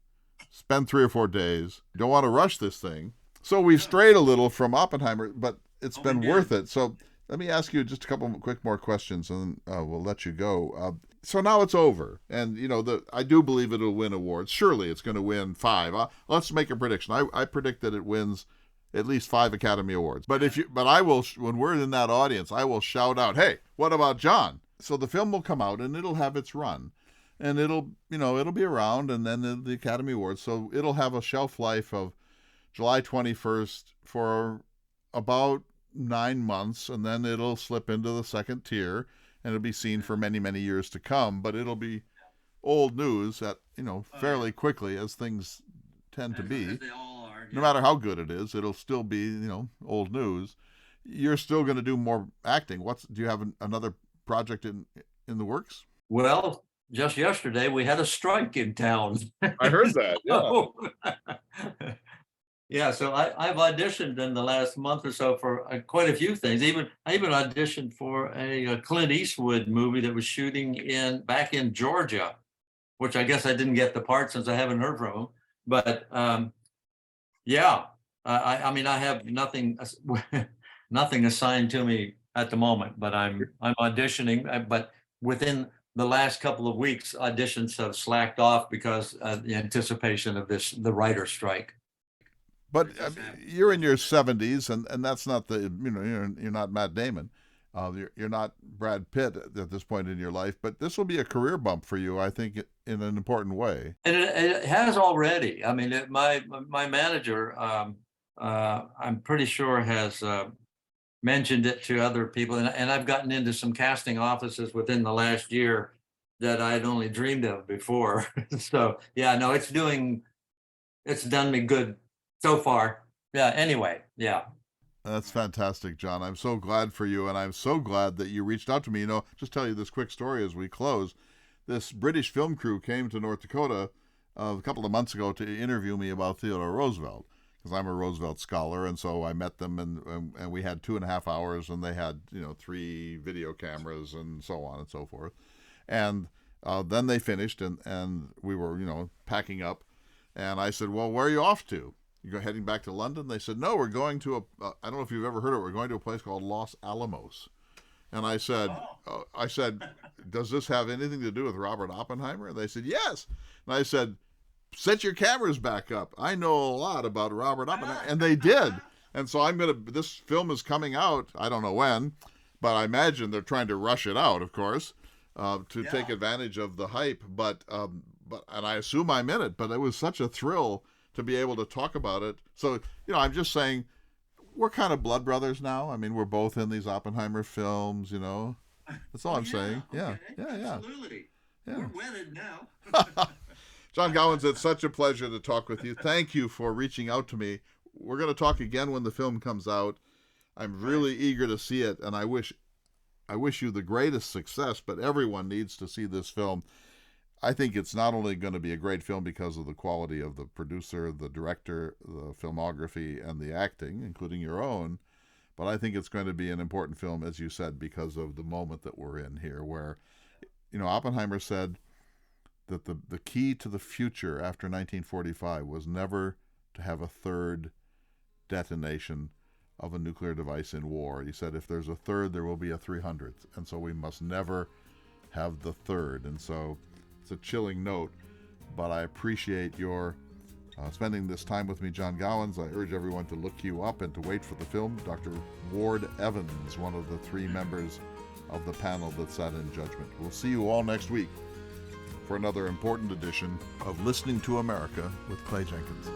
Spend 3 or 4 days. Don't want to rush this thing. So we've strayed a little from Oppenheimer, but it's been worth it. So let me ask you just a couple quick more questions, and we'll let you go. So now it's over, and I do believe it'll win awards. Surely it's going to win 5. Let's make a prediction. I predict that it wins at least 5 Academy Awards. But I will, when we're in that audience, I will shout out, "Hey, what about John?" So the film will come out, and it'll have its run, and it'll be around, and then the Academy Awards. So it'll have a shelf life of July 21st for about 9 months, and then it'll slip into the second tier, and it'll be seen for many, many years to come. But it'll be old news fairly quickly, as things tend to be. No matter how good it is, it'll still be, old news. You're still going to do more acting. Do you have another project in the works? Well, just yesterday we had a strike in town. I heard that. Yeah. Yeah, so I've auditioned in the last month or so for quite a few things. I even auditioned for a Clint Eastwood movie that was shooting back in Georgia, which I guess I didn't get the part since I haven't heard from him. But yeah, I mean I have nothing nothing assigned to me at the moment, but I'm auditioning. But within the last couple of weeks, auditions have slacked off because the anticipation of the writer strike. But That I just mean, happened. you're in your 70s, and that's not the you're not Matt Damon, you're not Brad Pitt at this point in your life. But this will be a career bump for you, I think, in an important way. And it has already. I mean, my manager, I'm pretty sure has mentioned it to other people, and I've gotten into some casting offices within the last year that I'd only dreamed of before. So yeah, no, it's done me good so far. Yeah. Anyway, yeah. That's fantastic, John. I'm so glad for you, and I'm so glad that you reached out to me. Just tell you this quick story as we close. This British film crew came to North Dakota a couple of months ago to interview me about Theodore Roosevelt, because I'm a Roosevelt scholar, and so I met them, and we had 2.5 hours, and they had 3 video cameras and so on and so forth, and then they finished, and we were packing up, and I said, well, where are you off to? You're heading back to London? They said, no, we're going to I don't know if you've ever heard of it. We're going to a place called Los Alamos. And I said, does this have anything to do with Robert Oppenheimer? And they said, yes. And I said, set your cameras back up. I know a lot about Robert Oppenheimer. And they did. And so this film is coming out, I don't know when, but I imagine they're trying to rush it out, of course, to take advantage of the hype. And I assume I'm in it, but it was such a thrill to be able to talk about it. So, I'm just saying, we're kind of blood brothers now. I mean, we're both in these Oppenheimer films, That's all I'm saying. Okay. Yeah. Absolutely. Yeah. We're wedded now. John Gowans, it's such a pleasure to talk with you. Thank you for reaching out to me. We're going to talk again when the film comes out. I'm really eager to see it, and I wish you the greatest success, but everyone needs to see this film. I think it's not only going to be a great film because of the quality of the producer, the director, the filmography, and the acting, including your own, but I think it's going to be an important film, as you said, because of the moment that we're in here, where, Oppenheimer said that the key to the future after 1945 was never to have a third detonation of a nuclear device in war. He said, if there's a third, there will be a 300th, and so we must never have the third. And so it's a chilling note, but I appreciate your spending this time with me, John Gowans. I urge everyone to look you up and to wait for the film. Dr. Ward Evans, one of the 3 members of the panel that sat in judgment. We'll see you all next week for another important edition of Listening to America with Clay Jenkins.